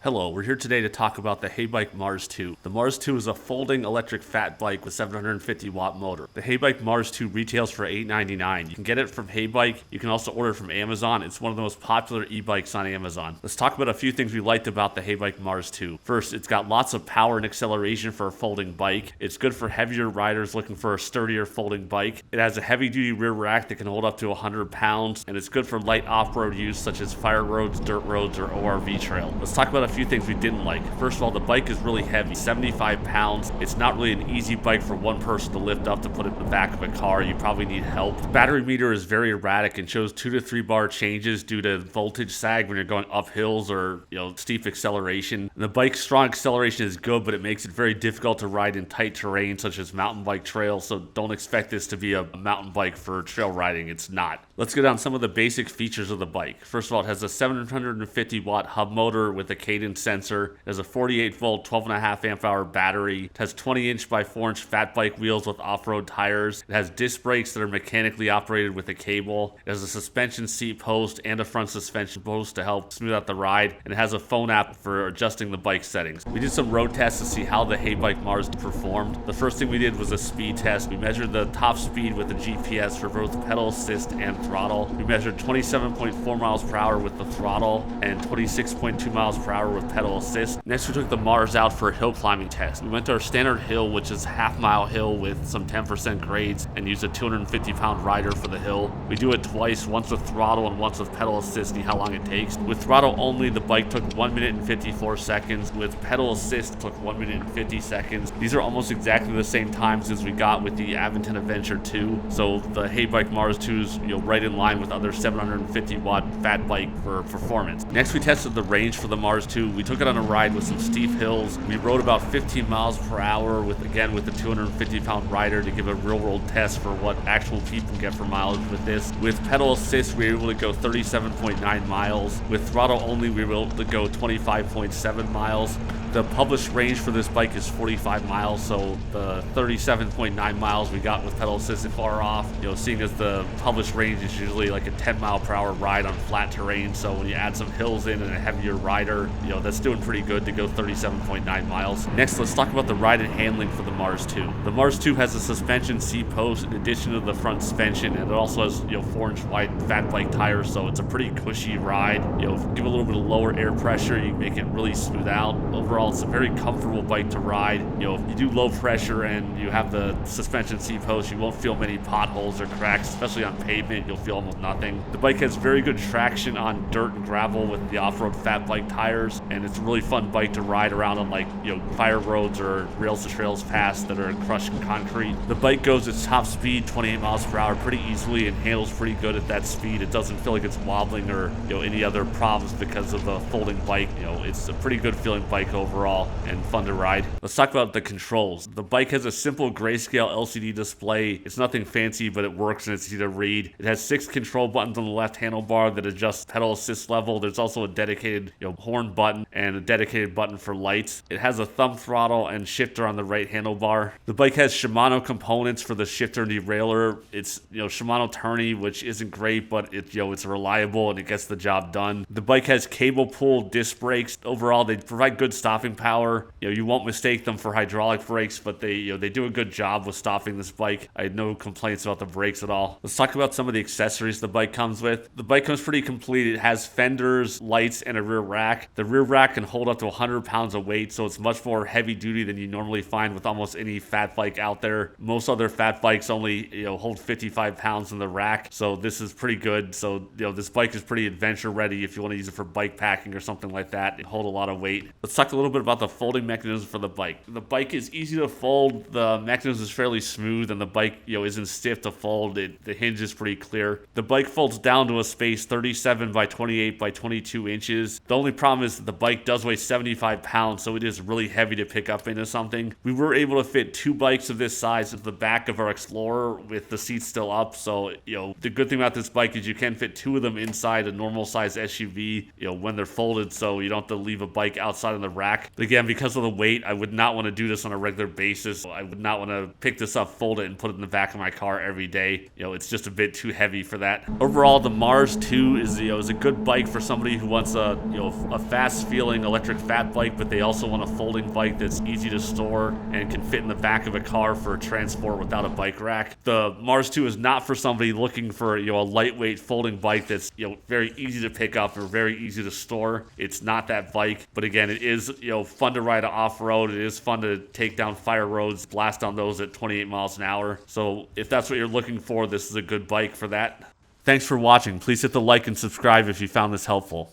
Hello, we're here today to talk about the Heybike Mars 2. The Mars 2 is a folding electric fat bike with 750 watt motor. The Heybike Mars 2 retails for $899. You can get it from Heybike. You can also order it from Amazon. It's one of the most popular e-bikes on Amazon. Let's talk about a few things we liked about the Heybike Mars 2. First, it's got lots of power and acceleration for a folding bike. It's good for heavier riders looking for a sturdier folding bike. It has a heavy-duty rear rack that can hold up to 100 pounds, and it's good for light off-road use such as fire roads, dirt roads, or ORV trail. Let's talk about a few things we didn't like. First of all, the bike is really heavy, 75 pounds. It's not really an easy bike for one person to lift up to put it in the back of a car. You probably need help. The battery meter is very erratic and shows 2 to 3 bar changes due to voltage sag when you're going up hills or steep acceleration. And the bike's strong acceleration is good, but it makes it very difficult to ride in tight terrain such as mountain bike trails, so don't expect this to be a mountain bike for trail riding. It's not. Let's go down some of the basic features of the bike. First of all, it has a 750 watt hub motor with a cadence sensor. It has a 48 volt, 12.5 amp hour battery. It has 20 inch by 4 inch fat bike wheels with off-road tires. It has disc brakes that are mechanically operated with a cable. It has a suspension seat post and a front suspension post to help smooth out the ride. And it has a phone app for adjusting the bike settings. We did some road tests to see how the Heybike Mars performed. The first thing we did was a speed test. We measured the top speed with the GPS for both pedal assist and throttle. We measured 27.4 miles per hour with the throttle and 26.2 miles per hour with pedal assist. Next, we took the Mars out for a hill climbing test. We went to our standard hill, which is half-mile hill with some 10% grades, and used a 250-pound rider for the hill. We do it twice, once with throttle and once with pedal assist, see how long it takes. With throttle only, the bike took 1 minute and 54 seconds. With pedal assist, it took 1 minute and 50 seconds. These are almost exactly the same times as we got with the Aventon Adventure 2, so the Heybike Mars 2 is right in line with other 750 watt fat bike for performance. Next, we tested the range for the Mars 2. We took it on a ride with some steep hills. We rode about 15 miles per hour with the 250-pound rider to give a real-world test for what actual people get for mileage with this. With pedal assist, we were able to go 37.9 miles. With throttle only, we were able to go 25.7 miles. The published range for this bike is 45 miles, so the 37.9 miles we got with pedal assist is far off. Seeing as the published range is usually like a 10 mile per hour ride on flat terrain, so when you add some hills in and a heavier rider, that's doing pretty good to go 37.9 miles. Next, let's talk about the ride and handling for the Mars 2. The Mars 2 has a suspension seat post in addition to the front suspension, and it also has 4-inch wide fat bike tires, so it's a pretty cushy ride. Give a little bit of lower air pressure, you make it really smooth out. Overall, it's a very comfortable bike to ride. If you do low pressure and you have the suspension seat post, you won't feel many potholes or cracks, especially on pavement. You'll feel almost nothing. The bike has very good traction on dirt and gravel with the off-road fat bike tires, and it's a really fun bike to ride around on fire roads or rails to trails fast that are crushed concrete. The bike goes its top speed 28 miles per hour pretty easily and handles pretty good at that speed. It doesn't feel like it's wobbling or any other problems because of the folding bike. It's a pretty good feeling bike overall and fun to ride. Let's talk about the controls. The bike has a simple grayscale LCD display. It's nothing fancy, but it works and it's easy to read. It has 6 control buttons on the left handlebar that adjust pedal assist level. There's also a dedicated horn button and a dedicated button for lights. It has a thumb throttle and shifter on the right handlebar. The bike has Shimano components for the shifter and derailleur. It's Shimano Tourney, which isn't great, but it's reliable and it gets the job done. The bike has cable pull disc brakes. Overall, they provide good stopping power. You won't mistake them for hydraulic brakes, but they do a good job with stopping this bike. I had no complaints about the brakes at all. Let's talk about some of the accessories the bike comes with. The bike comes pretty complete. It has fenders, lights, and a rear rack. The rear rack can hold up to 100 pounds of weight, so it's much more heavy duty than you normally find with almost any fat bike out there. Most other fat bikes only hold 55 pounds in the rack, so this is pretty good. So this bike is pretty adventure ready if you want to use it for bike packing or something like that. It hold a lot of weight. Let's talk a little bit about the folding mechanism for the bike. The bike is easy to fold. The mechanism is fairly smooth, and the bike isn't stiff to fold. The hinge is pretty clear. The bike folds down to a space 37 by 28 by 22 inches. The only problem is that the bike does weigh 75 pounds, so it is really heavy to pick up into something. We were able to fit 2 bikes of this size into the back of our Explorer with the seats still up, so the good thing about this bike is you can fit 2 of them inside a normal size SUV when they're folded, so you don't have to leave a bike outside on the rack. But again, because of the weight, I would not want to do this on a regular basis. I would not want to pick this up, fold it, and put it in the back of my car every day. It's just a bit too heavy for that. Overall, the Mars 2 is a good bike for somebody who wants a fast feeling electric fat bike, but they also want a folding bike that's easy to store and can fit in the back of a car for transport without a bike rack. The Mars 2 is not for somebody looking for, a lightweight folding bike that's, very easy to pick up or very easy to store. It's not that bike, but again, it is, fun to ride off-road. It is fun to take down fire roads, blast on those at 28 miles an hour. So if that's what you're looking for, this is a good bike for that. Thanks for watching. Please hit the like and subscribe if you found this helpful.